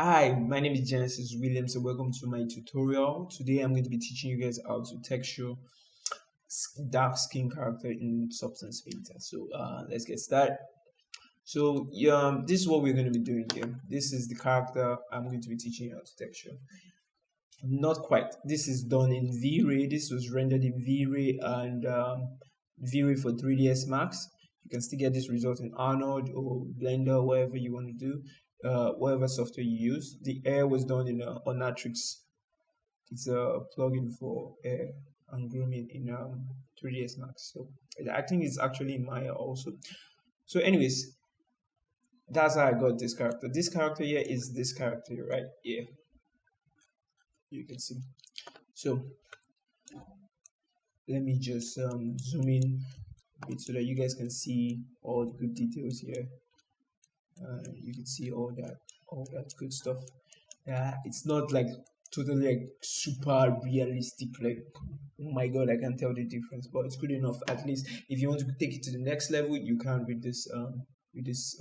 Hi, my name is Genesis Williams, and welcome to my tutorial. Today, I'm going to be teaching you guys how to texture dark skin character in Substance Painter. So, let's get started. So, this is what we're going to be doing here. This is the character I'm going to be teaching you how to texture. Not quite. This is done in V-Ray. This was rendered in V-Ray and V-Ray for 3ds Max. You can still get this result in Arnold or Blender, whatever you want to do, whatever software you use. The air was done in Onatrix. It's a plugin for air and grooming in 3ds Max. So I think it's actually in Maya also. So, anyways, that's how I got this character. This character here is this character right here. You can see. So let me just zoom in a bit so that you guys can see all the good details here. You can see all that good stuff. It's not like totally like super realistic, like oh my god, I can't tell the difference, but it's good enough. At least if you want to take it to the next level, you can with this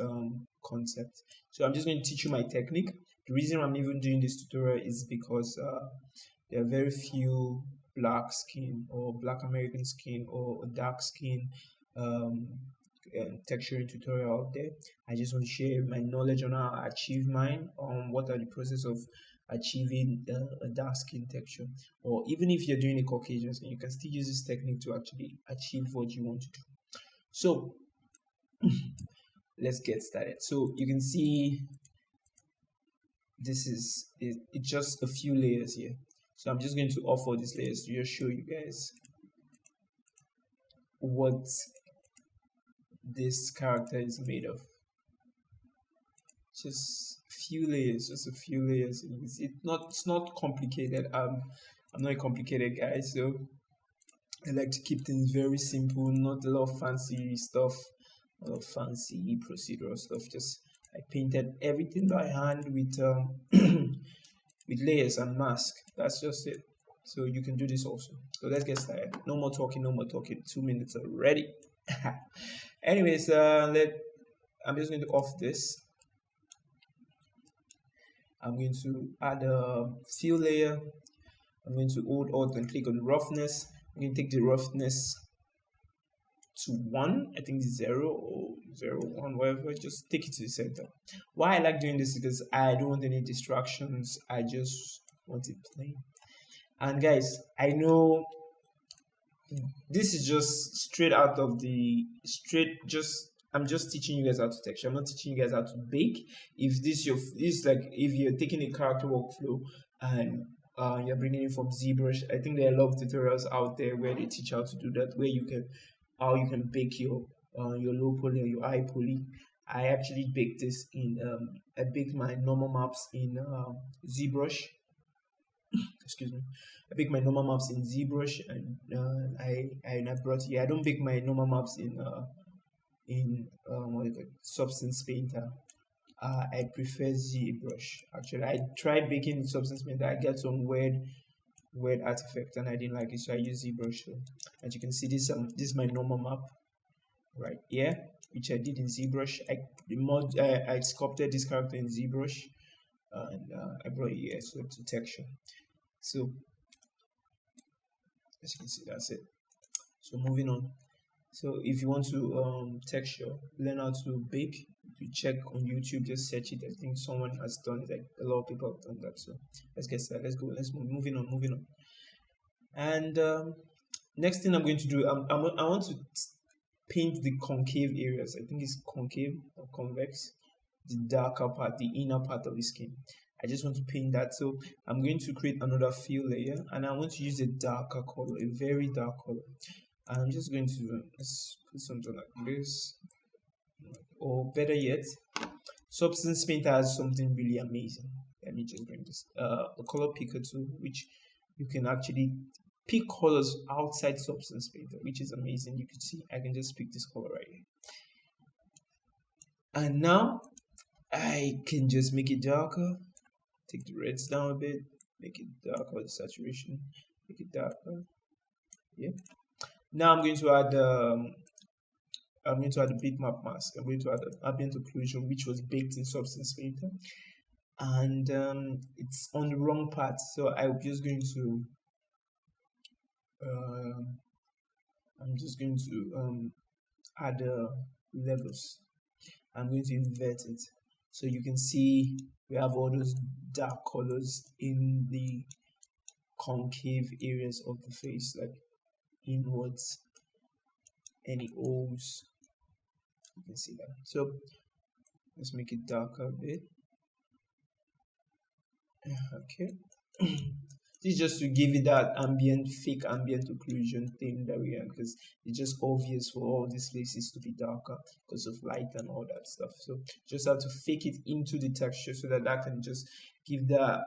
concept. So I'm just going to teach you my technique. The reason I'm even doing this tutorial is because there are very few black skin or black American skin or dark skin texturing tutorial out there. I just want to share my knowledge on how I achieve mine, on what are the process of achieving a dark skin texture. Or even if you're doing a Caucasian skin, you can still use this technique to actually achieve what you want to do. So let's get started. So you can see this is it's just a few layers here. So I'm just going to offer these layers to just show you guys what this character is made of. Just a few layers. It's not complicated. I'm not a complicated guy, so I like to keep things very simple, not a lot of fancy stuff, a lot of fancy procedural stuff. Just I painted everything by hand with with layers and mask. That's just it. So you can do this also. So let's get started. No more talking. 2 minutes already. Anyways, I'm just going to off this. I'm going to add a fill layer. I'm going to hold Alt and click on roughness. I'm going to take the roughness to 1. I think it's 0 or 0, 1, whatever. Just take it to the center. Why I like doing this is because I don't want any distractions. I just want it plain. And guys, I know this is just straight out of the I'm just teaching you guys how to texture. I'm not teaching you guys how to bake. If this like if you're taking a character workflow and you're bringing it from ZBrush, I think there are a lot of tutorials out there where they teach how to do that, where you can bake your low poly or your high poly. I actually baked this in I baked my normal maps in ZBrush. Excuse me. I bake my normal maps in ZBrush, and I brought here. I don't bake my normal maps in what is it, Substance Painter. I prefer ZBrush. Actually, I tried baking in Substance Painter. I got some weird artifact, and I didn't like it, so I use ZBrush. So, as you can see, this is my normal map right here, which I did in ZBrush. I sculpted this character in ZBrush, and I brought it here so to texture. So as you can see, that's it. So moving on. So if you want to texture, learn how to bake, you check on YouTube, just search it. I think someone has done it, like a lot of people have done that. So let's get started. Let's go. Let's move. Moving on. And next thing I'm going to do, I want to paint the concave areas. I think it's concave or convex, the darker part, the inner part of the skin. I just want to paint that. So I'm going to create another fill layer, and I want to use a darker color, a very dark color. And I'm just going to let's put something like this, or better yet, Substance Painter has something really amazing. Let me just bring this a color picker tool, which you can actually pick colors outside Substance Painter, which is amazing. You can see I can just pick this color right here, and now I can just make it darker. Take the reds down a bit, make it darker, the saturation, make it darker. Yeah. Now I'm going to add the bitmap mask. I'm going to add the ambient occlusion, which was baked in Substance Painter. and it's on the wrong path. So um I'm just going to add levels. I'm going to invert it. So you can see we have all those dark colors in the concave areas of the face, like inwards, any O's. You can see that. So let's make it darker a bit. Okay. This is just to give it that fake ambient occlusion thing that we have, because it's just obvious for all these places to be darker because of light and all that stuff. So just have to fake it into the texture so that can just give more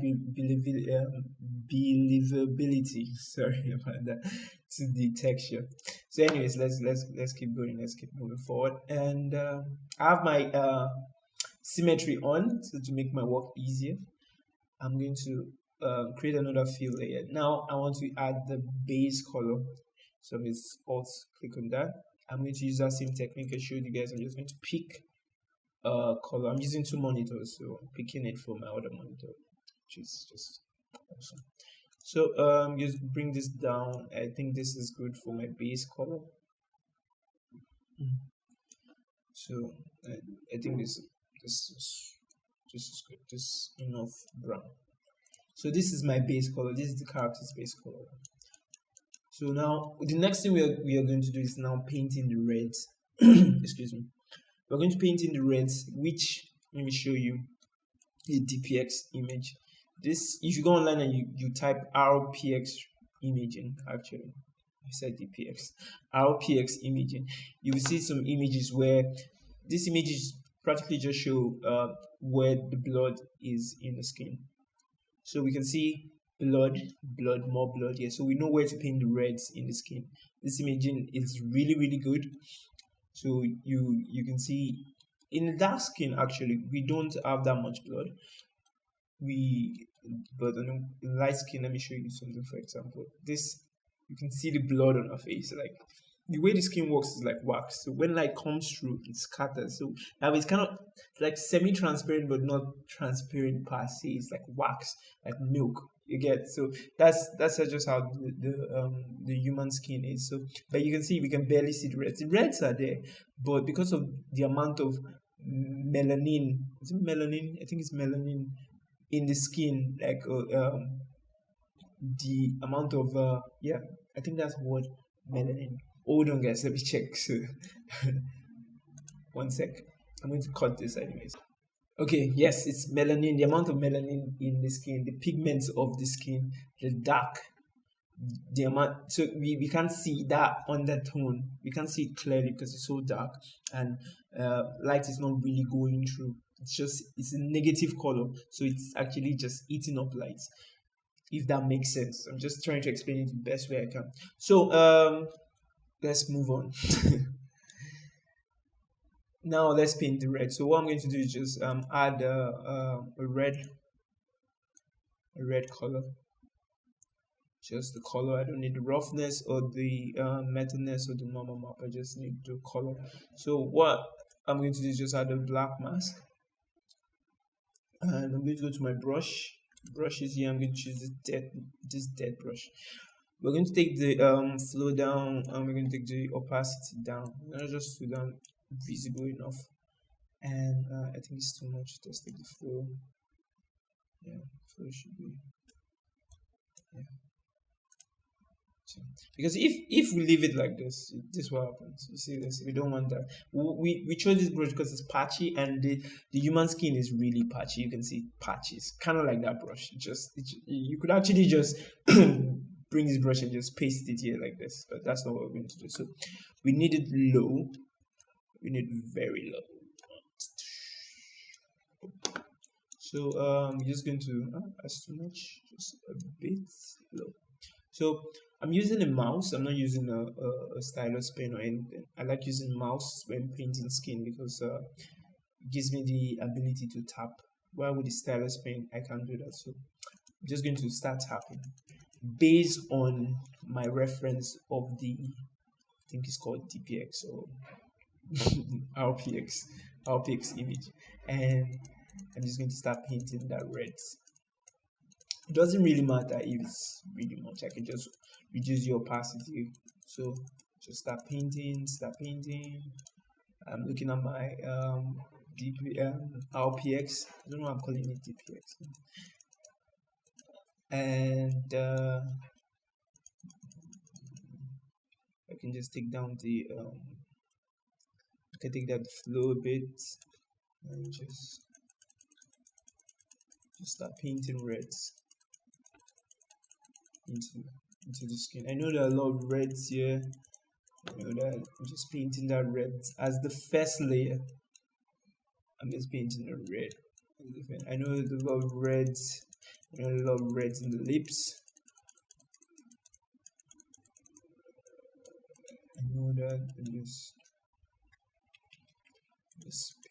believability. Sorry about that, to the texture. So, anyways, let's keep going. Let's keep moving forward, and I have my symmetry on, so to make my work easier. I'm going to create another fill layer. Now I want to add the base color. So it's alt click on that. I'm going to use that same technique I showed you guys. I'm just going to pick a color. I'm using two monitors, so I'm picking it from my other monitor, which is just awesome. So just bring this down. I think this is good for my base color. So I think this is good. This is enough brown. So this is my base color. This is the character's base color. So now the next thing we are going to do is now painting the reds. Excuse me. We're going to paint in the reds, which, let me show you a DPX image. This, if you go online and you type RPX imaging, actually I said DPX, RPX imaging, you will see some images where these images practically just show where the blood is in the skin. So we can see blood, more blood here. So we know where to paint the reds in the skin. This imaging is really, really good. So you can see in the dark skin, actually, we don't have that much blood. But on the light skin, let me show you something. For example, this, you can see the blood on our face. Like, the way the skin works is like wax. So when light comes through, it scatters. So now it's kind of like semi-transparent, but not transparent per se. It's like wax, like milk. You get, so that's just how the human skin is. So, but you can see we can barely see the reds. The reds are there, but because of the amount of melanin, is it melanin? I think it's melanin in the skin, like the amount of yeah, I think that's what melanin. Hold on, guys, let me check. So, one sec. I'm going to cut this anyways. Okay, yes, it's melanin. The amount of melanin in the skin, the pigments of the skin, the dark, the amount. So we can't see that undertone. We can't see it clearly because it's so dark, and light is not really going through. It's a negative color, so it's actually just eating up light. If that makes sense, I'm just trying to explain it the best way I can. So let's move on. Now let's paint the red. So what I'm going to do is just add a red color. Just the color. I don't need the roughness or the metalness or the normal map. I just need the color. So what I'm going to do is just add a black mask, and I'm going to go to my brush. Brushes here. I'm going to choose this dead brush. We're going to take the flow down, and we're going to take the opacity down. Not just so down visible enough, and I think it's too much. Just take the flow. Yeah, flow should be. Yeah. So, because if we leave it like this what happens. You see this? We don't want that. We chose this brush because it's patchy, and the human skin is really patchy. You can see patches, kind of like that brush. You could actually just bring this brush and just paste it here like this, but that's not what we're going to do. So we need it low. We need very low. So we're just going to that's too much, just a bit low. So I'm using a mouse. I'm not using a stylus pen or anything. I like using mouse when painting skin because it gives me the ability to tap. While with the stylus pen, I can't do that. So I'm just going to start tapping based on my reference of the, I think it's called DPX or RPX image, and I'm just going to start painting that red. It doesn't really matter if it's really much. I can just reduce the opacity. So just start painting, start painting. I'm looking at my RPX. I don't know why I'm calling it DPX. And I can just take down the I can take that flow a bit and just start painting reds into the skin. I know there are a lot of reds here. You know that I'm just painting that red as the first layer. I'm just painting the red. I know there's a lot of reds. I know a lot of reds in the lips. I know that. I'm just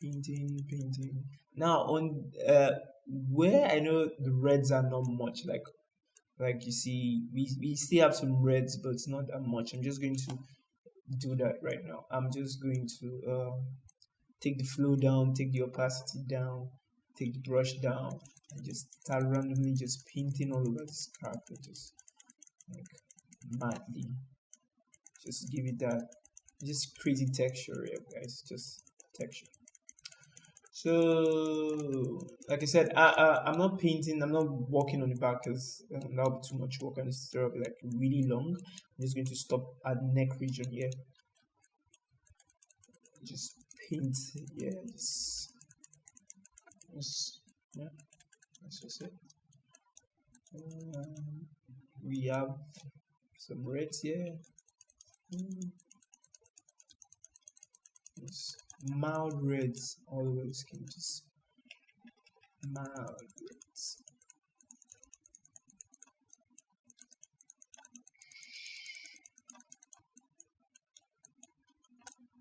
painting. Now on where I know the reds are not much, like you see, we still have some reds, but it's not that much. I'm just going to do that right now. I'm just going to take the flow down, take the opacity down, take the brush down, and just start randomly just painting all over this character, just like madly. Just give it that, just crazy texture here, guys. Just texture. So, like I said, I'm not painting. I'm not working on the back because that'll be too much work and it's be like really long. I'm just going to stop at the neck region here. Just paint, yeah, just yeah. That's just it. We have some reds here. Just mild reds all over the skin, just mild reds.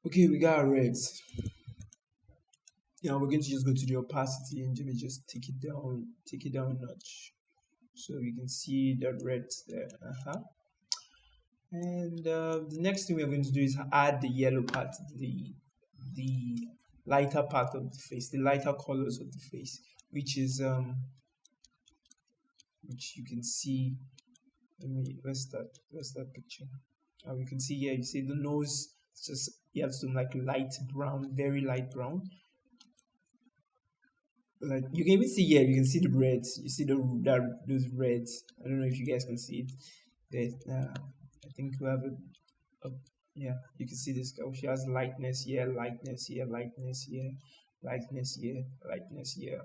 Okay, we got our reds. Now we're going to just go to the opacity and just take it down a notch, so we can see that red there. And the next thing we're going to do is add the yellow part, the lighter part of the face, the lighter colors of the face, which is which you can see. Where's that picture? We can see here. You see the nose. It's just, you have some like light brown, very light brown. Like you can even see here, you can see the reds. You see those reds. I don't know if you guys can see it. I think we have yeah, you can see this girl. She has lightness here, lightness here, lightness here, lightness here, lightness here,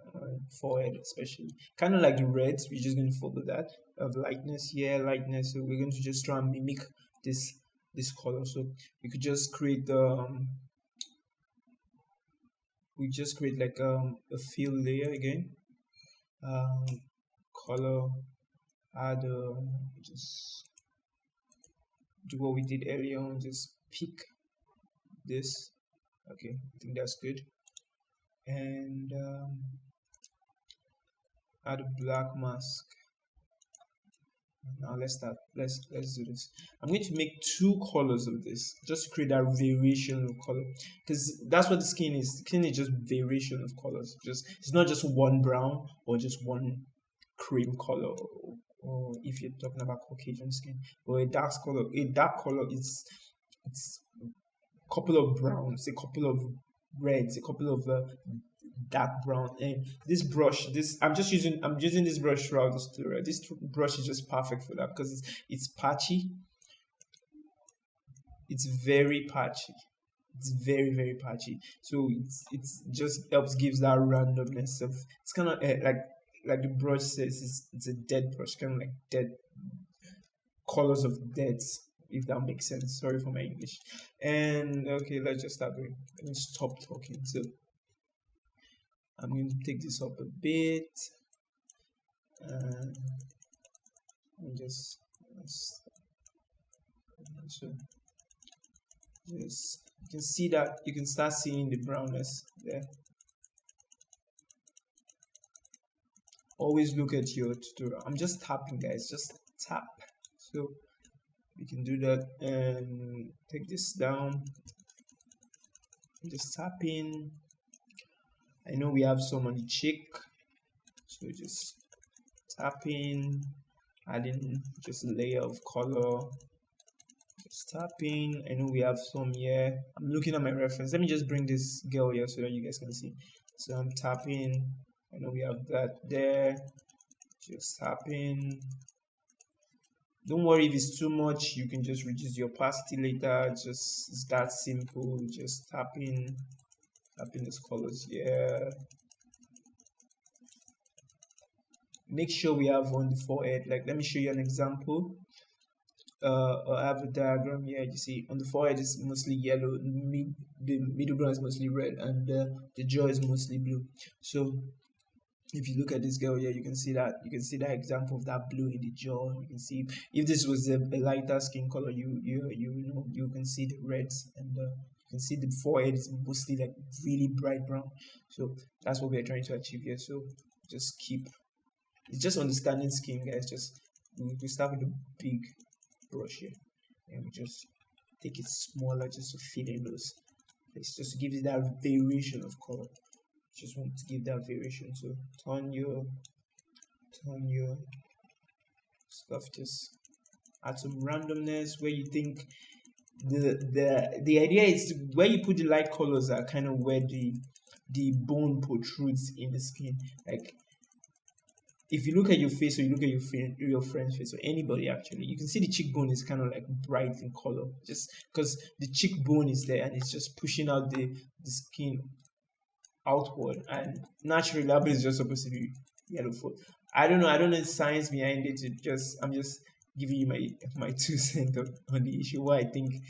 forehead especially. Kind of like the reds. We're just going to follow that of lightness here, lightness. So we're going to just try and mimic this color. So we could just create we just create like a fill layer again. Color, add just do what we did earlier on, just pick this. Okay, I think that's good. And add a black mask. Now let's do this. I'm going to make two colors of this, just create that variation of color, because that's what the skin is. The skin is just variation of colors. It's not just one brown or just one cream color, or if you're talking about Caucasian skin, or a dark color. A dark color it's a couple of browns, a couple of reds, a couple of dark brown. And this brush, I'm using this brush throughout the story. This brush is just perfect for that because it's patchy. It's very patchy. It's very, very patchy. So it's just helps gives that randomness of, it's kind of like the brush says, it's a dead brush, kind of like dead colors of deads, if that makes sense. Sorry for my English. And okay, let's just start doing. Let me stop talking. So I'm going to take this up a bit and just so yes, you can see that, you can start seeing the brownness there. Always look at your tutorial. I'm just tapping, guys, just tap. So we can do that and take this down, just tapping. I know we have some on the cheek, so just tapping, adding just a layer of color. Just tapping. I know we have some here. I'm looking at my reference. Let me just bring this girl here so that you guys can see. So I'm tapping. I know we have that there. Just tapping. Don't worry if it's too much, you can just reduce the opacity later. Just it's that simple. Just tapping those colors here. Make sure we have on the forehead. Like, let me show you an example. I have a diagram here. You see on the forehead is mostly yellow, the middle ground is mostly red, and the jaw is mostly blue. So if you look at this girl here, you can see that example of that blue in the jaw. You can see if this was a lighter skin color, you can see the reds, and you can see the forehead is mostly like really bright brown. So that's what we are trying to achieve here. So just it's just understanding skin, guys. Just we start with a big brush here, and we just take it smaller just to fill in those. It's just to give it that variation of color. Just want to give that variation. So turn your stuff, just add some randomness where you think the idea is where you put the light colors are kind of where the bone protrudes in the skin. Like if you look at your face or you look at your friend's face or anybody, actually you can see the cheekbone is kind of like bright in color just because the cheekbone is there and it's just pushing out the skin outward, and naturally that is just supposed to be yellow foot. I don't know the science behind it. I'm just giving you my 2 cents on the issue, what I think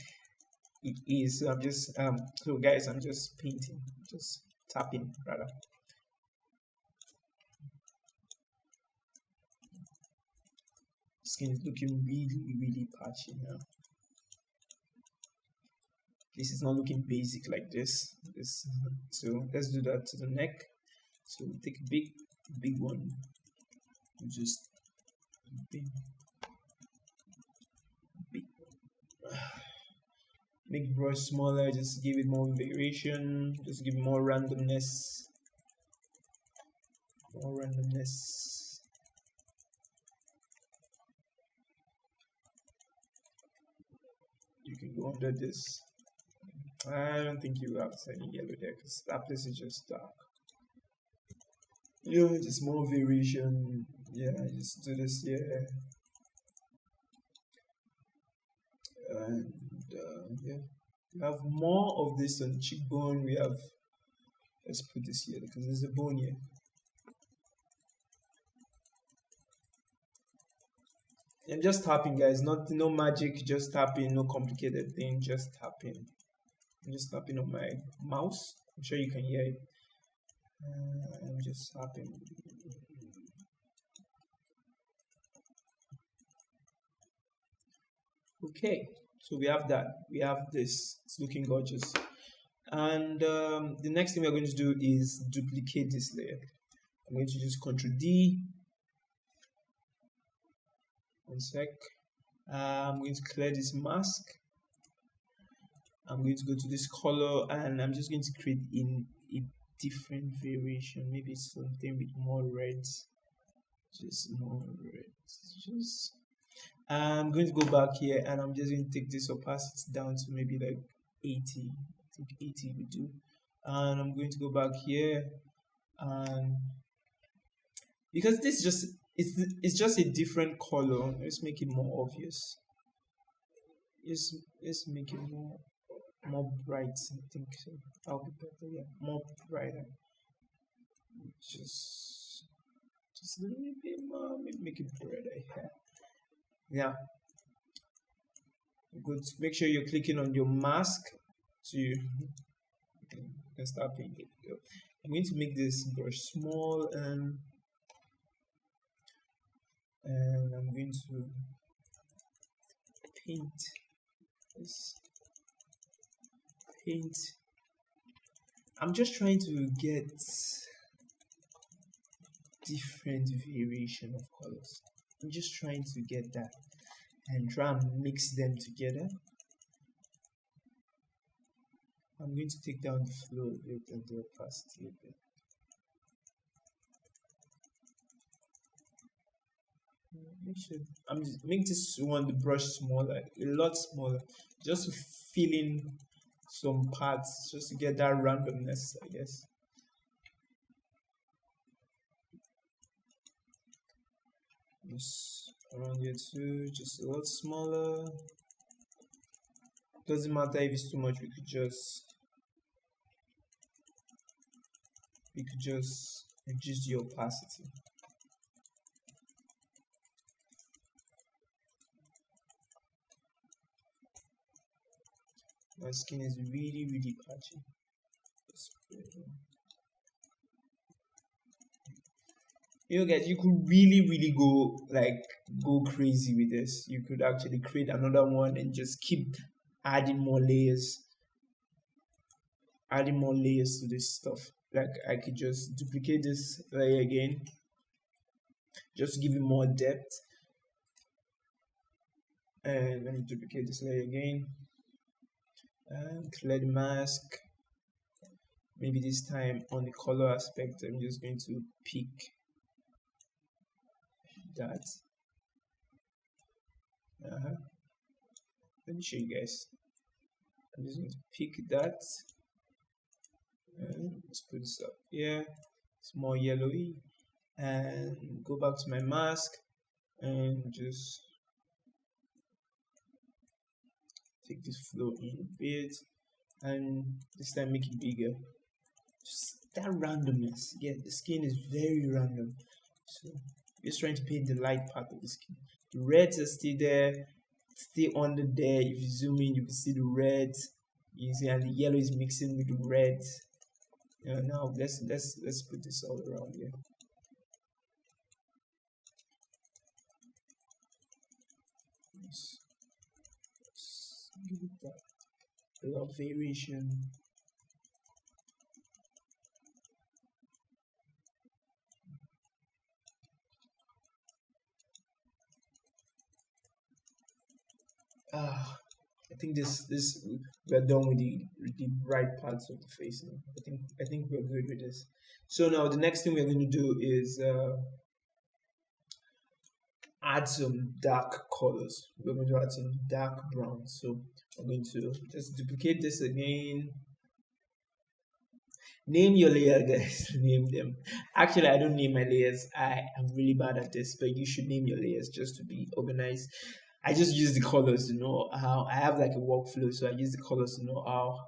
it is. So I'm just so guys, I'm just painting, just tapping rather. Skin is looking really patchy now. This is not looking basic like this. So let's do that to the neck. So we take a big one. We just big. Make brush smaller. Just give it more variation. Just give it more randomness. More randomness. You can go under this. I don't think you have any yellow there because that place is just dark. Yeah, just more variation. Yeah, just do this here. And yeah, we have more of this on cheekbone. We have, let's put this here because there's a bone here. I'm just tapping, guys. No magic, just tapping. No complicated thing, just tapping. I'm just tapping on my mouse. I'm sure you can hear it. I'm just tapping. Okay, so we have that. We have this. It's looking gorgeous. And the next thing we're going to do is duplicate this layer. I'm going to just Ctrl D. One sec. I'm going to clear this mask. I'm going to go to this color and I'm just going to create in a different variation. Maybe something with more reds. Just more reds. Just I'm going to go back here and I'm just going to take this opacity down to maybe like 80. I think 80 we do. And I'm going to go back here and because this just it's just a different color. Let's make it more obvious. Let's make it more bright. I think so. That'll be better. Yeah, more brighter. Just a little bit more. Maybe make it brighter here. Yeah. Good. Make sure you're clicking on your mask so you can start painting. I'm going to make this brush small and I'm going to paint this. I'm just trying to get different variation of colors. I'm just trying to get that and try and mix them together. I'm going to take down the flow a bit and the opacity a bit. I'm just make this one the brush smaller, a lot smaller, just to fill in some parts, just to get that randomness, I guess. Just around here too, just a lot smaller. Doesn't matter if it's too much. We could just reduce the opacity. My skin is really patchy. You know, guys, you could really go crazy with this. You could actually create another one and just keep adding more layers, to this stuff. Like I could just duplicate this layer again, just to give it more depth. And let me duplicate this layer again and clear the mask. Maybe this time on the color aspect, I'm just going to pick that. Let me show you guys. I'm just going to pick that and let's put this up here. It's more yellowy, and go back to my mask and just take this flow in a bit, and this time make it bigger. Just that randomness. Yeah, the skin is very random, so just trying to paint the light part of the skin. The reds are still there, still under there. If you zoom in, you can see the reds. You see, and the yellow is mixing with the red. Now let's put this all around here. Let's give it that a lot of variation. I think this we're done with the bright parts of the face now. I think we're good with this. So now the next thing we're going to do is add some dark colors. We're going to add some dark brown. So I'm going to just duplicate this again. Name your layer, guys. Name them. Actually, I don't name my layers. I am really bad at this, but you should name your layers just to be organized. I just use the colors to know how. I have like a workflow, so I use the colors to know how.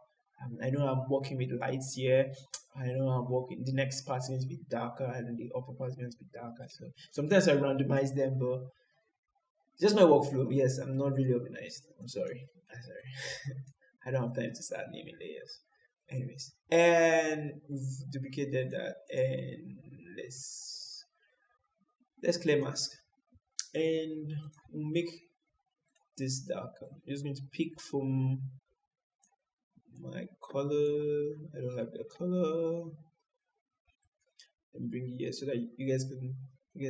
I know I'm working with lights here. I know I'm working. The next part is going to be darker, and the upper part is going to be darker. So sometimes I randomize them, but just my workflow. Yes, I'm not really organized. I'm sorry. I don't have time to start naming layers. Anyways, and we've duplicated that, and let's clear mask, and we'll make this darker. I'm just going to pick from my color. I don't like the color, and bring it here so that you guys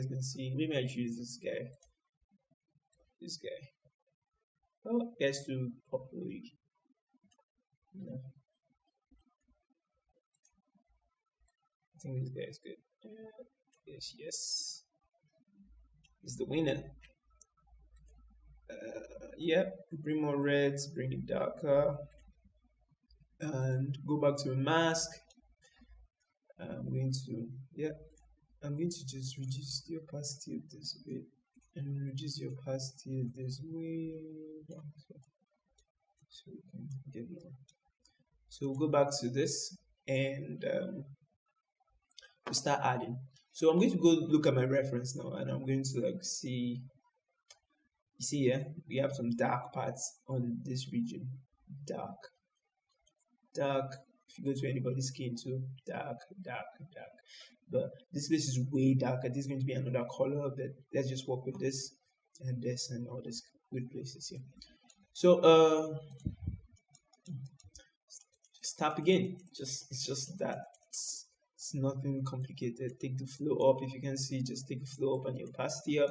can see. Maybe I choose this guy. Oh, that's too popular. No. I think this guy is good. Yes. He's the winner. Yep, bring more reds, bring it darker, and go back to a mask. I'm going to just reduce the opacity of this a bit, and reduce the opacity of this way, so we can get more. So we'll go back to this, and we'll start adding. So I'm going to go look at my reference now, and I'm going to see. You see here, we have some dark parts on this region. Dark. If you go to anybody's skin too, dark. But this place is way darker. This is going to be another color, but let's just work with this and all these good places here. So just tap again. It's just that. It's nothing complicated. Take the flow up. If you can see, just take the flow up and the opacity up.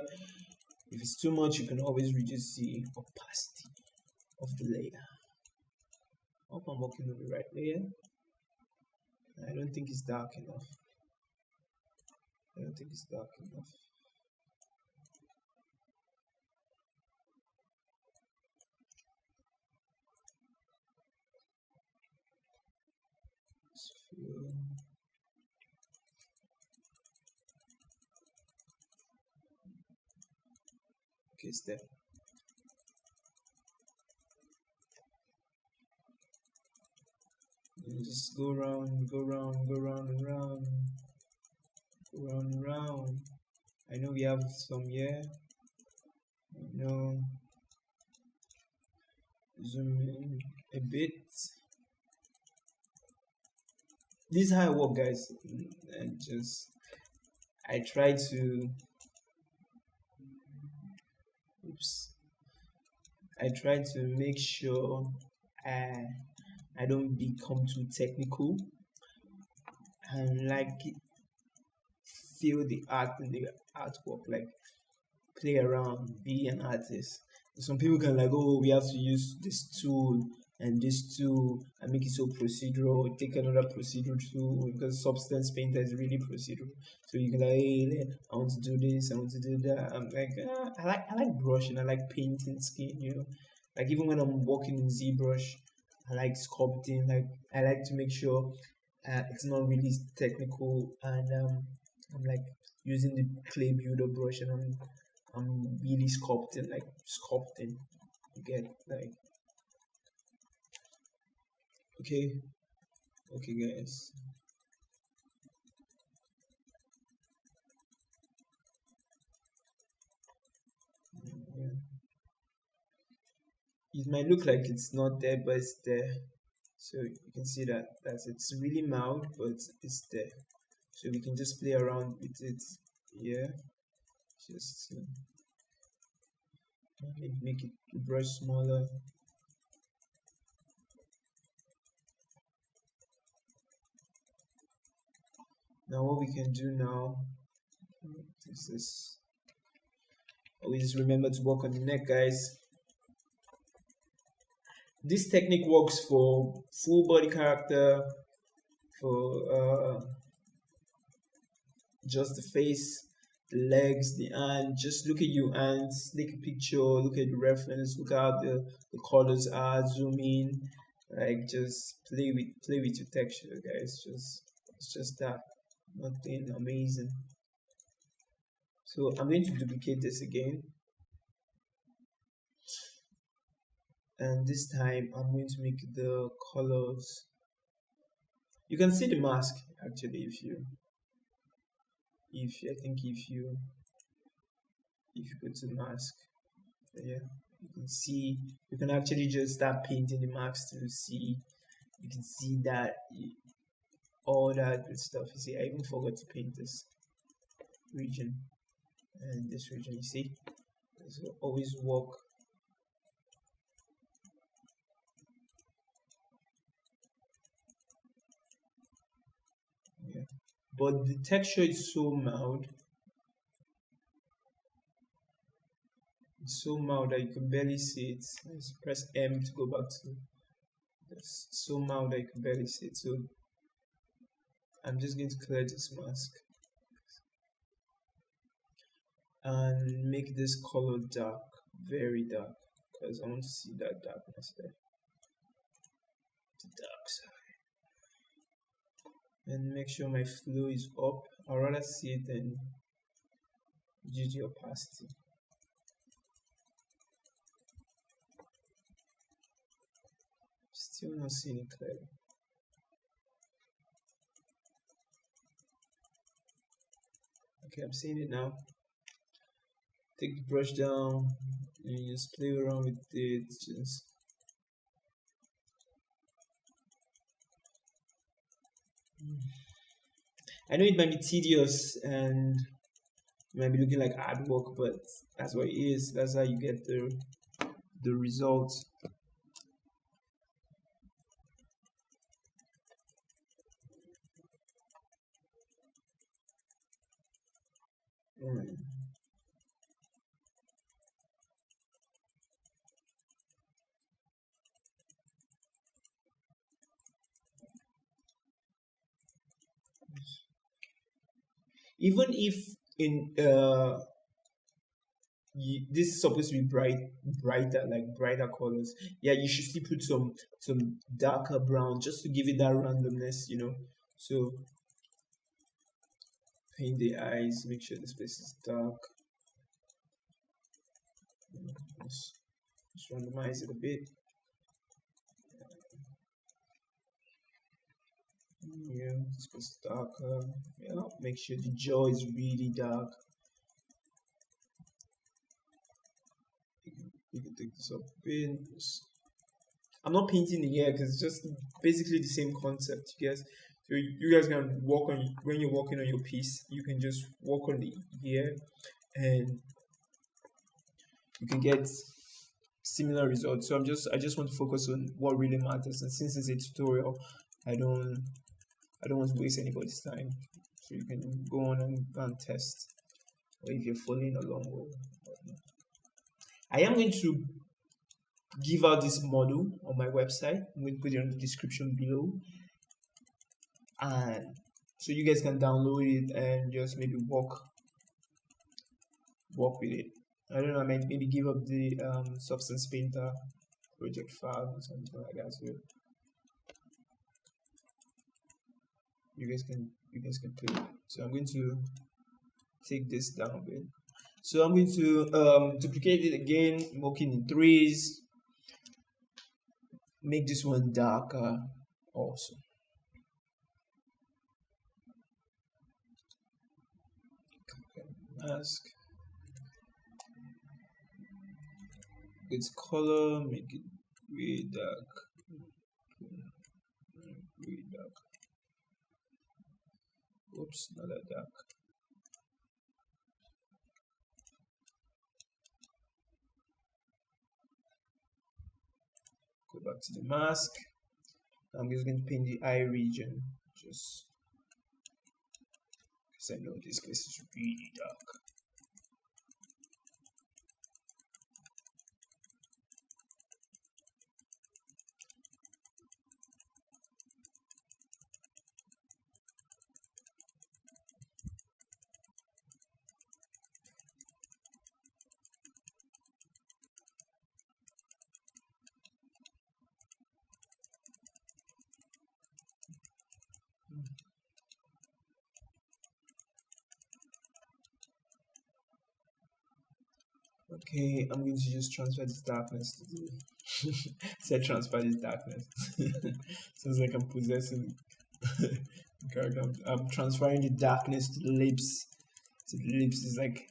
If it's too much, you can always reduce the opacity of the layer. I hope I'm working on the right layer. I don't think it's dark enough. Okay, step. You just go around, go around, go around and round, go around and round. I know we have some here. I know. Zoom in a bit. This is how I work, guys. And just I try to. Oops. I try to make sure I don't become too technical and like feel the art and the artwork, like play around, be an artist. Some people can like, oh, we have to use this tool and this tool and make it so procedural. Take another procedural tool because Substance Painter is really procedural. So you can like, hey, I want to do this, I want to do that. I'm like, I like brushing, I like painting skin, you know. Like even when I'm working in ZBrush, I like sculpting. Like I like to make sure it's not really technical, and I'm like using the clay builder brush, and I'm really sculpting, like sculpting. You get like okay, okay, guys. Yeah. It might look like it's not there, but it's there. So you can see that it's really mild, but it's there. So we can just play around with it. Yeah, just maybe make it the brush smaller. Now what we can do now is this. Always remember to work on the neck, guys. This technique works for full body character, for just the face, the legs, the hand. Just look at your hands, take a picture, look at the reference, look how the colors are, zoom in, like just play with your texture, guys. It's just that, nothing amazing. So I'm going to duplicate this again, and this time I'm going to make the colors. You can see the mask actually if I think if you go to mask, yeah, you can see, you can actually just start painting the mask to see. You can see that all that good stuff. You see, I even forgot to paint this region and this region. You see, so always work. Yeah, but the texture is so mild. It's so mild that you can barely see it. Let's press M to go back to this. So mild that you can barely see it. So I'm just going to clear this mask and make this color dark, very dark, because I want to see that darkness there, the dark side. And make sure my flow is up. I'd rather see it than use the opacity. Still not seeing it clearly. Okay, I'm seeing it now. Take the brush down and just play around with it. Just I know it might be tedious and it might be looking like hard work, but that's what it is. That's how you get the results. Mm. Even if in this is supposed to be brighter, like brighter colors, yeah, you should still put some darker brown just to give it that randomness, you know. So paint the eyes, make sure the space is dark. Let's randomize it a bit. Yeah, this was darker. Yeah, make sure the jaw is really dark. You can take this up a bit. I'm not painting the hair because it's just basically the same concept, you guys. So you guys can walk on when you're working on your piece. You can just walk on the hair, and you can get similar results. So I just want to focus on what really matters. And since it's a tutorial, I don't want to waste anybody's time. So you can go on and test, or if you're following along. I am going to give out this model on my website. I'm going to put it in the description below, and so you guys can download it and just maybe work with it. I don't know, I might maybe give up the Substance Painter project file or something like that. So you guys can play it. So I'm going to take this down a bit. So I'm going to duplicate it again, working in threes. Make this one darker also. Mask. Its color, make it really dark. Really dark. Oops, not that dark. Go back to the mask. I'm just going to paint the eye region, just because I know this place is really dark. Okay, I'm going to just transfer this darkness to the said transfer this darkness. Sounds like I'm possessing the character. I'm transferring the darkness to the lips. So the lips is like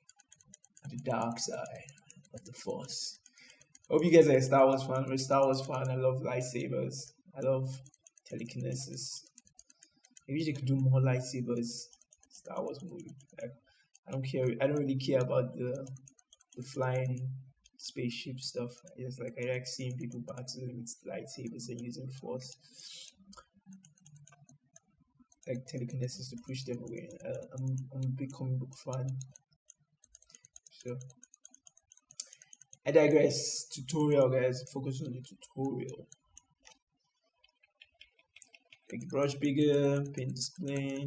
the dark side of the force. Hope you guys are a Star Wars fan. I'm a Star Wars fan. I love lightsabers. I love telekinesis. Maybe they could do more lightsabers. Star Wars movie. Like, I don't care. I don't really care about the flying spaceship stuff. It's like I like seeing people battling with lightsabers and using force, like telekinesis to push them away. I'm a big comic book fan. So I digress. Tutorial, guys. Focus on the tutorial. Make the brush bigger. Paint display.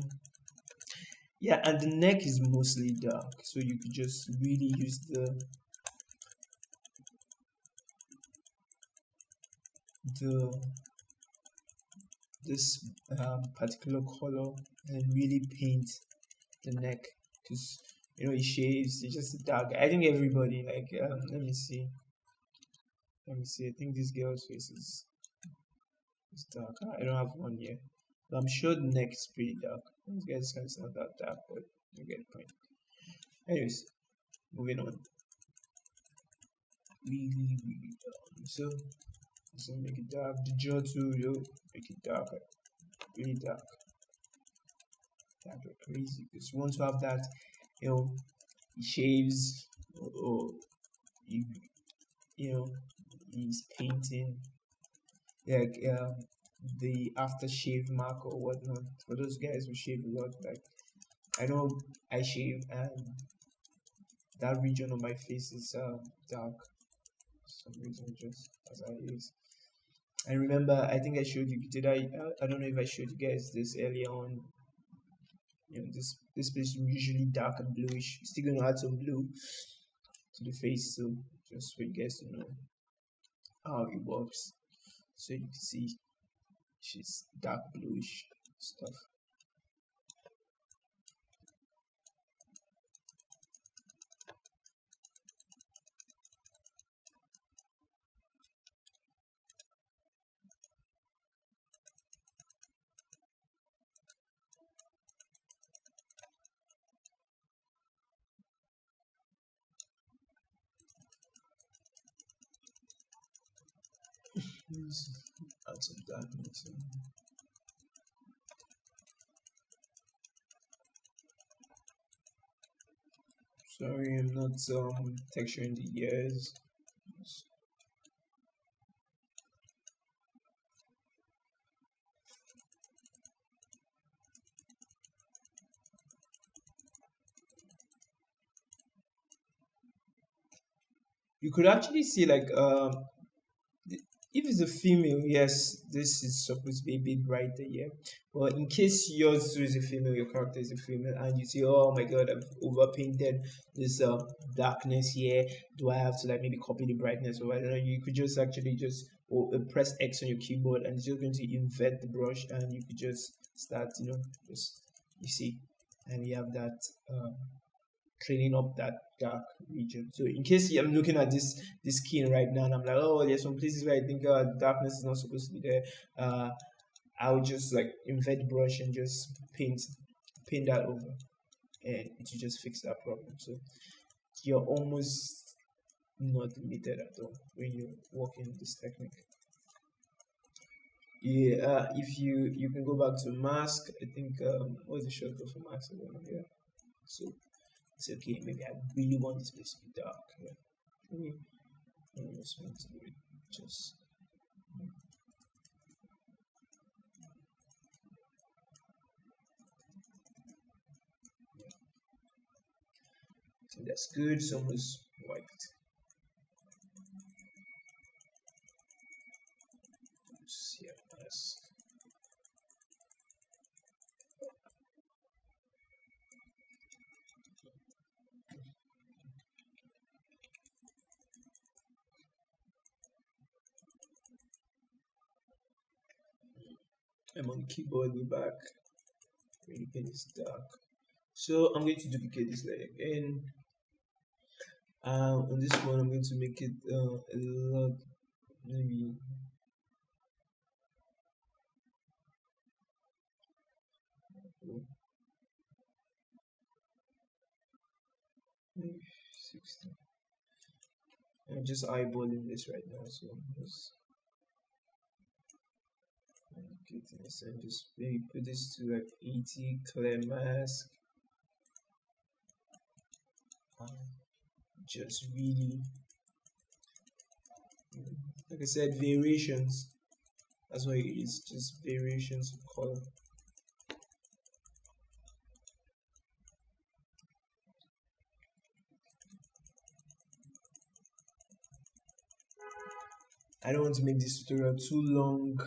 Yeah, and the neck is mostly dark, so you could just really use this particular color and really paint the neck, because you know it shaves. It's just dark. I think everybody like let me see. I think this girl's face is dark. I don't have one yet, but I'm sure the neck is pretty dark. This guy's kind of not that dark, but you get the point. Anyways, moving on. Really dark. So make it dark. The jaw too, yo, make it darker. Really dark. Dark like crazy. Because you want to have that, you know, he shaves, or you know, he's painting like the aftershave mark or whatnot. For those guys who shave a lot, like I know I shave, and that region of my face is dark. For some reason, just as I is. I remember, I think I showed you. Did I? I don't know if I showed you guys this earlier on. You know, this place is usually dark and bluish. Still gonna add some blue to the face, so just for you guys to know how it works. So you can see she's dark bluish stuff. Let's add some darkness. Sorry, I'm not texturing the ears. You could actually see like if it's a female, yes, this is supposed to be a bit brighter, yeah. But in case yours is a female, your character is a female, and you say, "Oh my God, I've overpainted this darkness here. Do I have to like maybe copy the brightness or I don't know?" You could just actually just press X on your keyboard, and it's just going to invert the brush, and you could just start, just you see, and you have that. Cleaning up that dark region. So in case I'm looking at this skin right now and I'm like, oh, there's some places where I think darkness is not supposed to be there. I'll just like invert brush and just paint that over, and it will just fix that problem. So you're almost not limited at all when you work in this technique. Yeah, if you can go back to mask, I think what's the shortcut for mask? Yeah. So it's okay, maybe I really want this place to be dark. Yeah. Maybe I just want to do it just yeah. So that's good, it's almost white. Yeah, nice. I'm on the keyboard, go back. Really pen is dark. So I'm going to duplicate this layer again. On this one, I'm going to make it a lot, maybe maybe 60. I'm just eyeballing this right now, so I'm just getting this and just maybe put this to like 80 clear mask. Just really, like I said, variations. That's why it is just variations of color. I don't want to make this tutorial too long.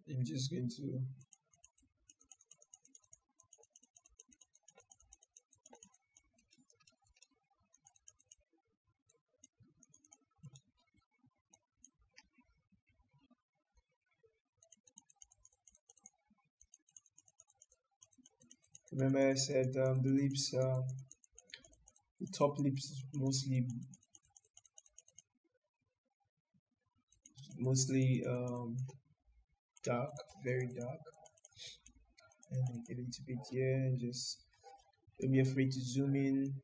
I'm just going to remember I said the lips, the top lips is mostly dark, very dark, and a little bit here, and just don't be afraid to zoom in.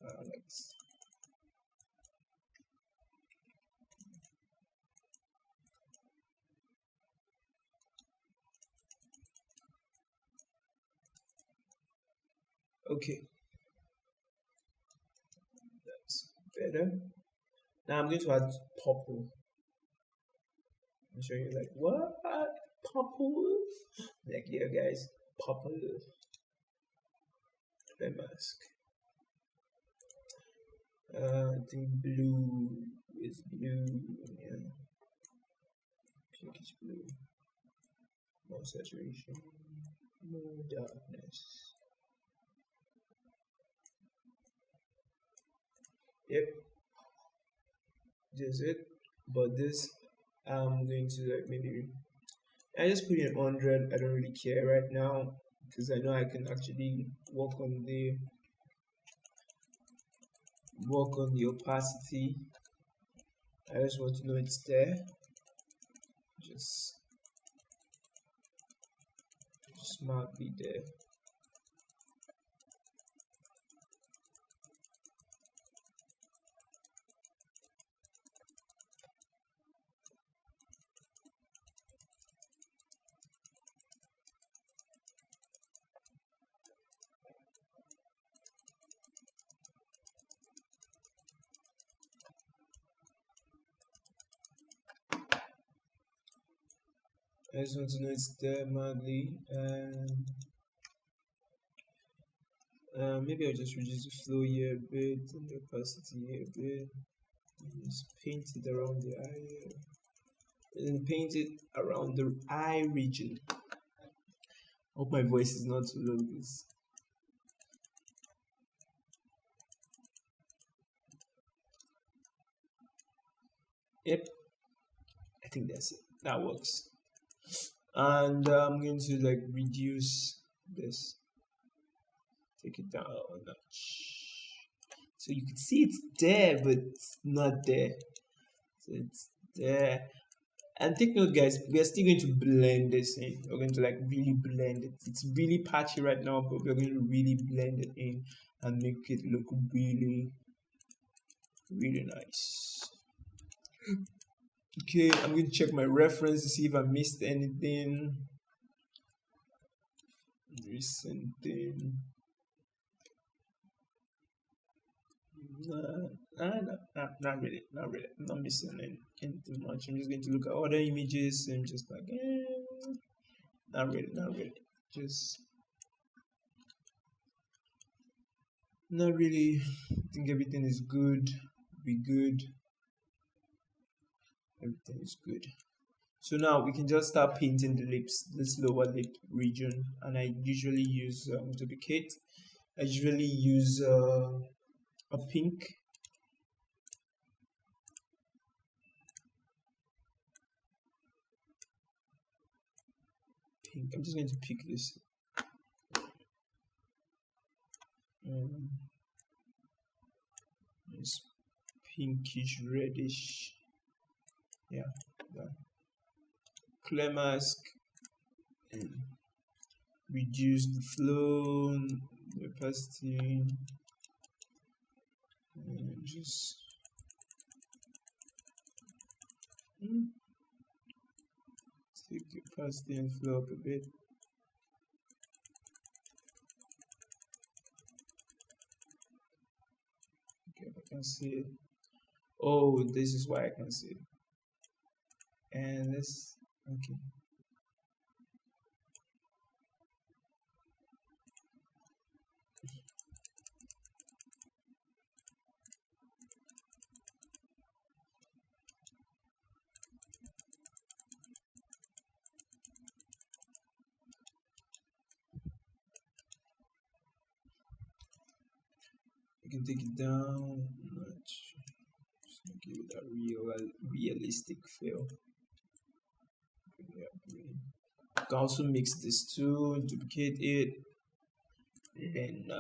Like this. Okay, that's better. Now I'm going to add purple. I'm sure you're like, what? Purple? Like, yeah, guys, purple. The mask. I think blue is blue. Yeah, pinkish blue. More saturation, more darkness. Yep, this is it. But this, I'm going to like maybe I just put in 100. I don't really care right now because I know I can actually work on the opacity. I just want to know it's there. Just smartly there. I just want to know it's there madly, and maybe I'll just reduce the flow here a bit and the opacity here a bit. Just paint it around the eye here. And paint it around the eye region. Hope my voice is not too low. Yep, I think that's it. That works. And I'm going to like reduce this, take it down a notch, so you can see it's there, but it's not there. So it's there. And take note, guys, we are still going to blend this in. We're going to like really blend it. It's really patchy right now, but we're going to really blend it in and make it look really, really nice. Okay, I'm going to check my reference to see if I missed anything. Recent thing. Not really. I'm not missing anything much. I'm just going to look at other images and just like, not really. Just not really. I think everything is good. Be good. Everything is good. So now we can just start painting the lips, this lower lip region. And I usually use duplicate. I usually use a pink. I'm just going to pick this. It's pinkish reddish. Yeah. Clear mask and reduce the flow, the opacity, and just take the opacity and flow up a bit. Okay, I can see it. Oh, this is why I can see it. And this, okay. You can take it down much. Just give it a realistic feel. You can also mix this too, duplicate it, and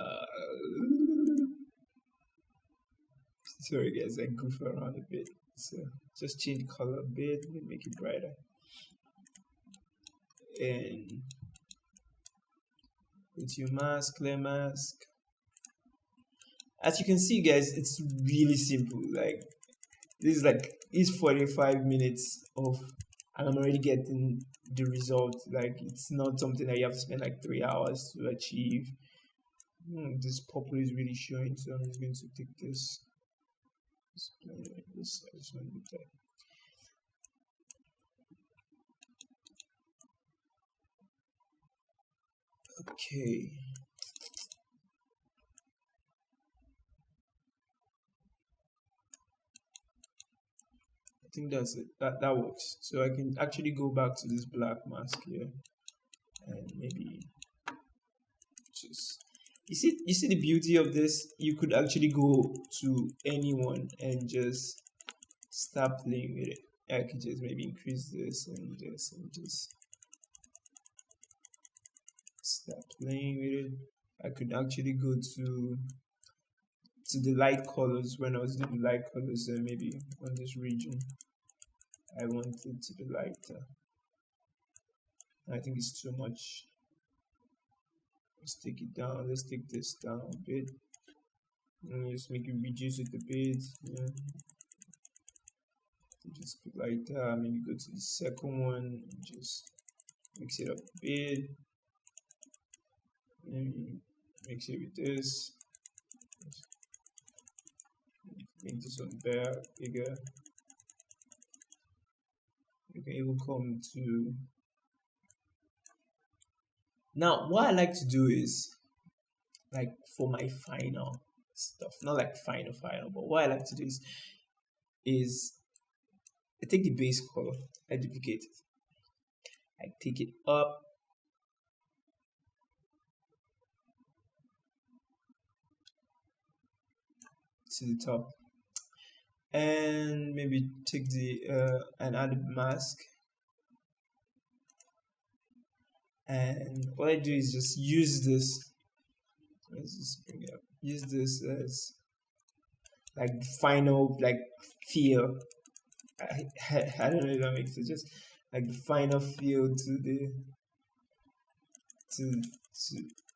sorry guys, I goof around a bit, so just change color a bit, make it brighter, and with your mask, clear mask. As you can see, guys, it's really simple. Like this is like it's 45 minutes of, and I'm already getting the result. Like it's not something that you have to spend like 3 hours to achieve. This purple is really showing, so I'm just going to take this. This I just want to type. Okay. I think that's it. That works. So I can actually go back to this black mask here and maybe just you see the beauty of this. You could actually go to anyone and just start playing with it. I could just maybe increase this and just start playing with it. I could actually go to the light colors when I was doing the light colors, maybe on this region. I wanted to be lighter. I think it's too much. Let's take it down. Let's take this down a bit. Just make it reduce it a bit. Yeah. Just put like that. Maybe go to the second one. Just mix it up a bit. Maybe mix it with this. Make this one bigger. You can even come to. Now, what I like to do is, like, for my final stuff, not like final, but what I like to do is I take the base color, I duplicate it, I take it up, to the top, and maybe take the and add a mask. And what I do is just use this. Let's just bring it up. Use this as like final like feel. I don't know if that makes it, just like the final feel to the to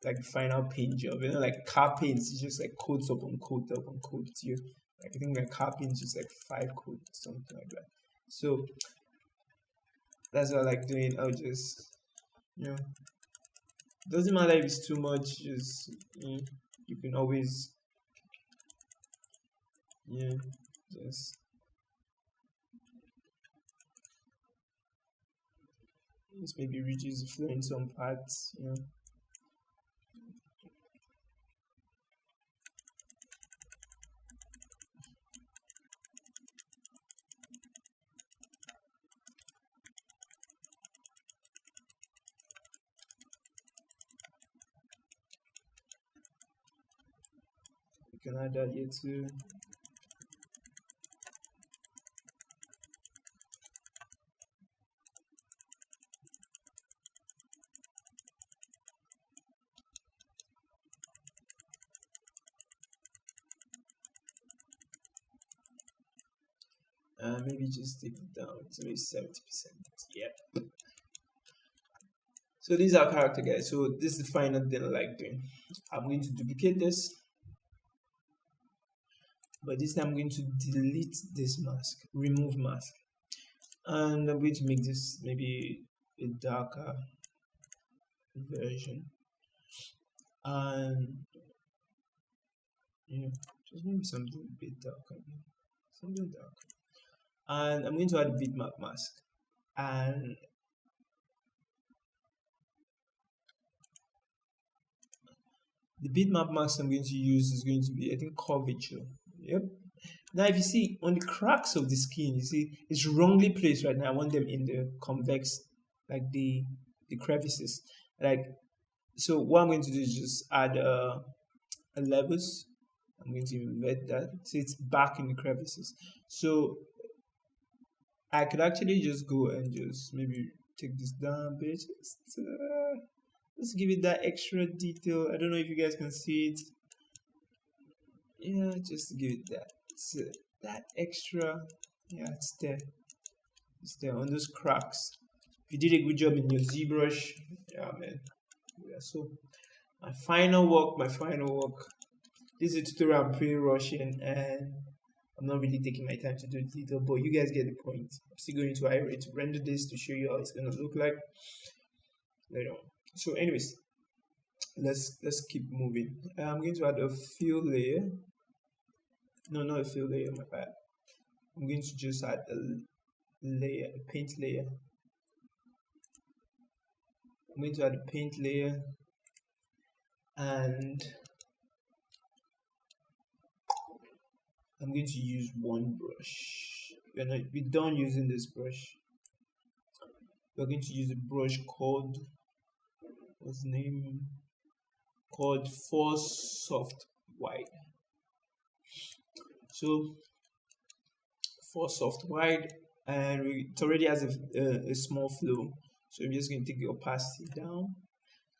like the final paint job. You know, like car paints, it's just like coats up on coat up on coat. You like I think like car paints is like 5 coats, something like that. So that's what I like doing. I'll just doesn't matter if it's too much, just you can always just maybe reduce the flow in some parts. You can add that here too. Maybe just take it down to maybe 70%. Yep. So these are character guys. So this is the final thing I like doing. I'm going to duplicate this, but this time I'm going to delete this mask, remove mask, and I'm going to make this maybe a darker version, and just maybe something a bit darker, something darker. And I'm going to add a bitmap mask, and the bitmap mask I'm going to use is going to be, I think, curvature. Yep. Now if you see on the cracks of the skin, you see it's wrongly placed right now. I want them in the convex, like the crevices. Like, so what I'm going to do is just add a levels. I'm going to invert that so it's back in the crevices. So I could actually just go and just maybe take this down a bit. Just give it that extra detail. I don't know if you guys can see it. Yeah, just to give it that. So that extra, it's there. It's there on those cracks. If you did a good job in your ZBrush, yeah, man. Yeah, so my final work. This is a tutorial I'm pretty rushing, and I'm not really taking my time to do the detail, but you guys get the point. I'm still going to iRay to render this to show you how it's gonna look like later on. So anyways, let's keep moving. I'm going to add a fill layer. No, not a fill layer, my bad. I'm going to just add a layer, a paint layer. I'm going to add a paint layer, and I'm going to use one brush. We're done using this brush. We're going to use a brush called, what's the name? Called Force Soft Wide. So Force Soft Wide, and it already has a small flow. So I'm just going to take the opacity down.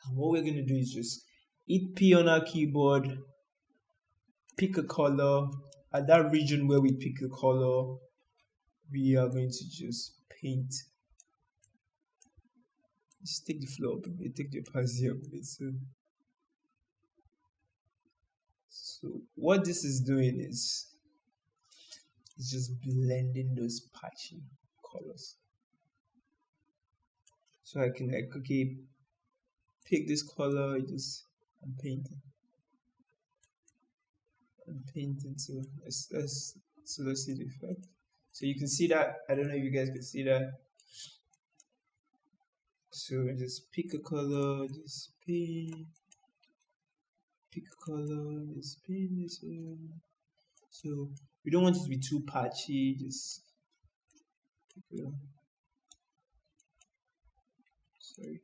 And what we're going to do is just hit P on our keyboard, pick a color. At that region where we pick a color, we are going to just paint. Just take the flow up a bit, take the opacity up a bit. So what this is doing is it's just blending those patchy colors. So I can like, okay, pick this color, I'm painting. So let's see the effect. So you can see that. I don't know if you guys can see that. So just pick a color, just paint. Pick a color, just paint this one. So we don't want it to be too patchy. Just pick a, sorry.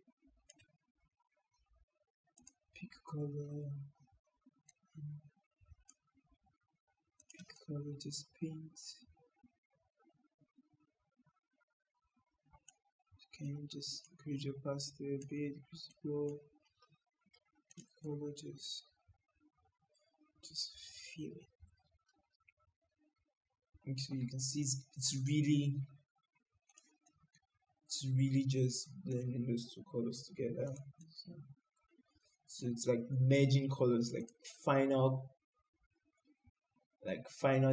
Pick a color. Pick a color, just paint. Okay, just increase your opacity a bit, increase the flow. Color, just feel it. And so you can see it's really just blending those two colors together. So it's like merging colors, like final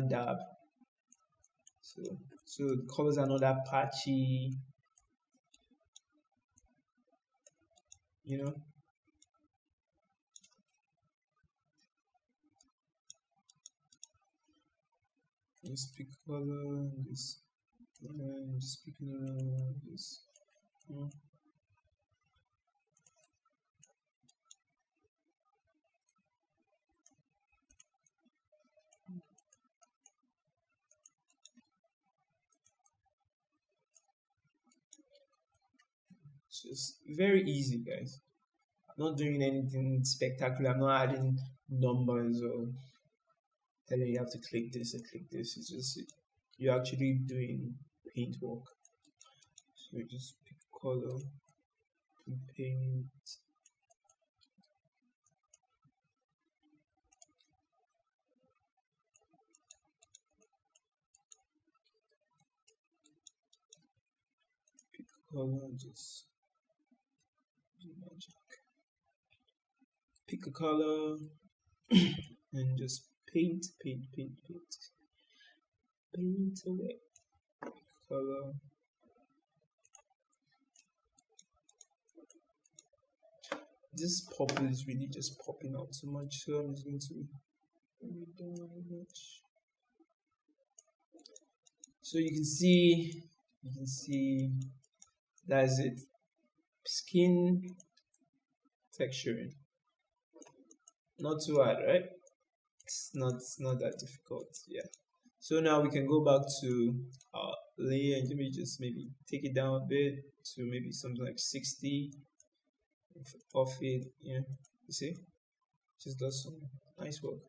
dab. So the colors are not that patchy, you know. Just pick a color, just pick another one, just just very easy, guys. I'm not doing anything spectacular. I'm not adding numbers or telling you have to click this and click this. It's just you're actually doing paint work. So you just pick color and paint. Pick color and just do magic. Pick a color and just paint away. Pick a color. This purple is really just popping out too much, so I'm just going to bring it down a much. So you can see that's it. Skin texturing. Not too hard, right? It's not that difficult, yeah. So now we can go back to our layer and maybe take it down a bit to maybe something like 60 off it, yeah. You see? Just does some nice work.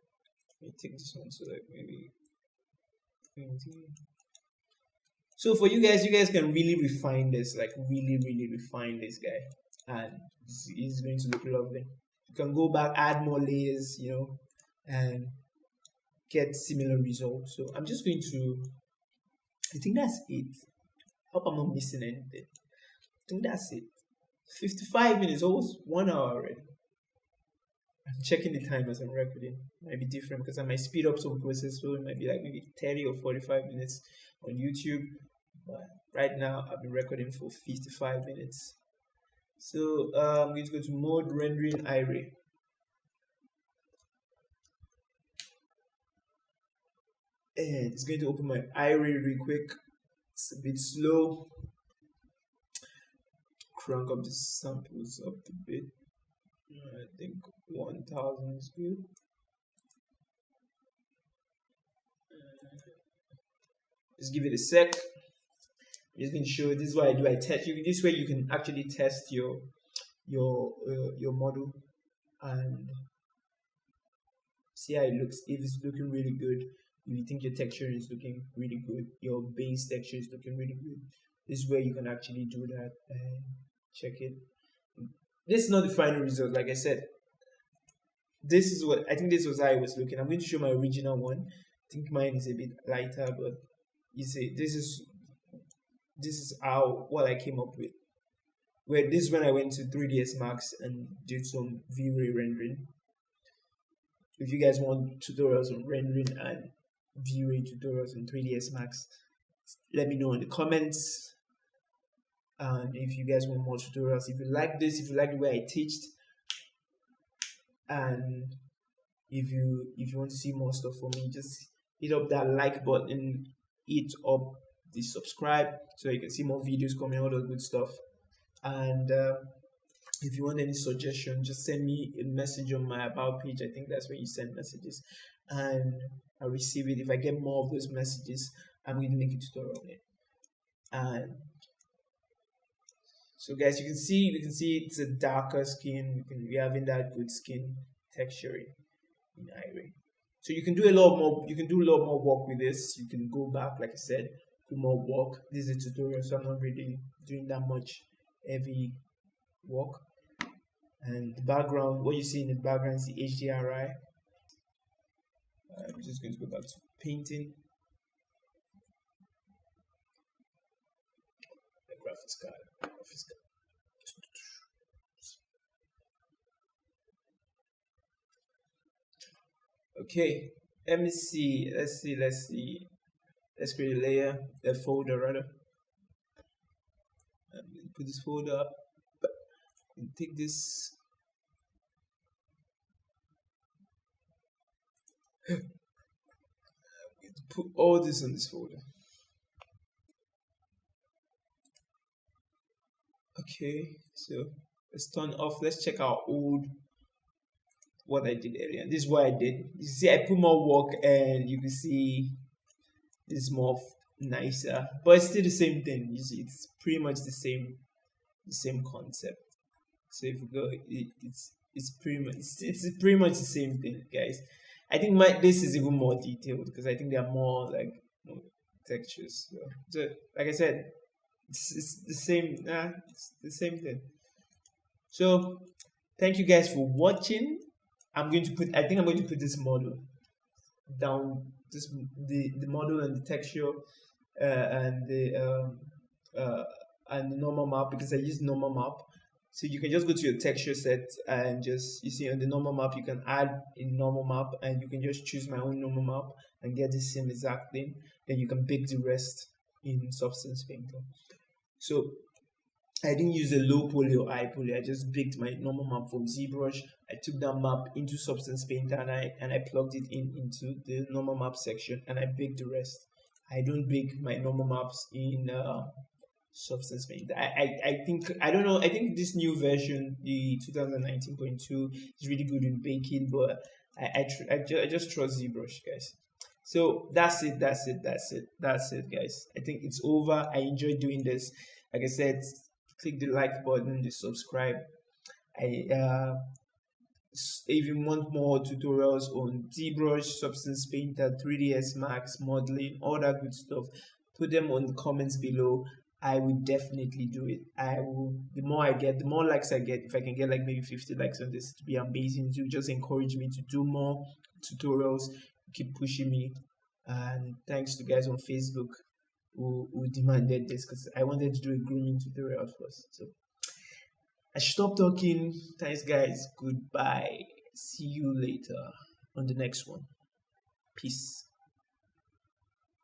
Let me take this one so like maybe 20. So for you guys can really refine this, like really refine this guy, and it's going to look lovely. You can go back, add more layers, you know, and get similar results. So I'm just going to, I think that's it. Hope I'm not missing anything. I think that's it. 55 minutes, almost 1 hour already. I'm checking the time as I'm recording. It might be different because I might speed up some process, so it might be like maybe 30 or 45 minutes on YouTube. But right now I've been recording for 55 minutes. So I'm going to go to mode rendering array. And it's going to open my array real quick. It's a bit slow. Crank up the samples up a bit. I think 1000 is good. Just give it a sec. I'm just going to show you. This is what I do. I test you. This way you can actually test your model and see how it looks. If it's looking really good, if you think your texture is looking really good, your base texture is looking really good, this is where you can actually do that and check it. This is not the final result. Like I said, this is what I think. This was how I was looking. I'm going to show my original one. I think mine is a bit lighter, but you see, this is how what I came up with. Where this is when I went to 3ds Max and did some V-Ray rendering. If you guys want tutorials on rendering and V-Ray tutorials on 3ds Max, let me know in the comments. And if you guys want more tutorials, if you like this, if you like the way I teach, and if you want to see more stuff from me, just hit up that like button, hit up the subscribe so you can see more videos coming, all the good stuff. And if you want any suggestion, just send me a message on my about page. I think that's where you send messages, and I'll receive it. If I get more of those messages, I'm going to make a tutorial on it. And so guys, you can see it's a darker skin. We're having that good skin texturing in Iray. So you can do a lot more. You can do a lot more work with this. You can go back, like I said, do more work. This is a tutorial, so I'm not really doing that much heavy work. And the background, what you see in the background is the HDRI. I'm just going to go back to painting. The graphics card. Okay, let me see. Let's see. Let's create a layer, a folder rather. Put this folder up and take this. I'm going to put all this on this folder. Okay, so let's turn off. Let's check our old what I did earlier. This is what I did. You see, I put more work, and you can see this is more nicer, but it's still the same thing. You see, it's pretty much the same concept. So if we go, it's pretty much the same thing, guys. I think this is even more detailed because I think there are more more textures. So like I said, it's the same. It's the same thing. So thank you guys for watching. I think I'm going to put this model down. The model and the texture and the normal map, because I use normal map. So you can just go to your texture set and you see on the normal map you can add a normal map, and you can just choose my own normal map and get the same exact thing. Then you can bake the rest in Substance Painter. So I didn't use a low poly or high poly. I just baked my normal map from ZBrush. I took that map into Substance Painter and I plugged it into the normal map section, and I baked the rest. I don't bake my normal maps in Substance Painter. I don't know. I think this new version, the 2019.2, is really good in baking, but I just trust ZBrush, guys. So that's it, guys. I think it's over. I enjoyed doing this. Like I said, click the like button, the subscribe. If you want more tutorials on ZBrush, Substance Painter, 3ds Max, modeling, all that good stuff, put them on the comments below. I will definitely do it. The more I get, the more likes I get. If I can get like maybe 50 likes on this, to be amazing. To just encourage me to do more tutorials, keep pushing me. And thanks to guys on Facebook who demanded this, because I wanted to do a grooming tutorial first. So I should stop talking. Thanks, guys. Goodbye. See you later on the next one. Peace.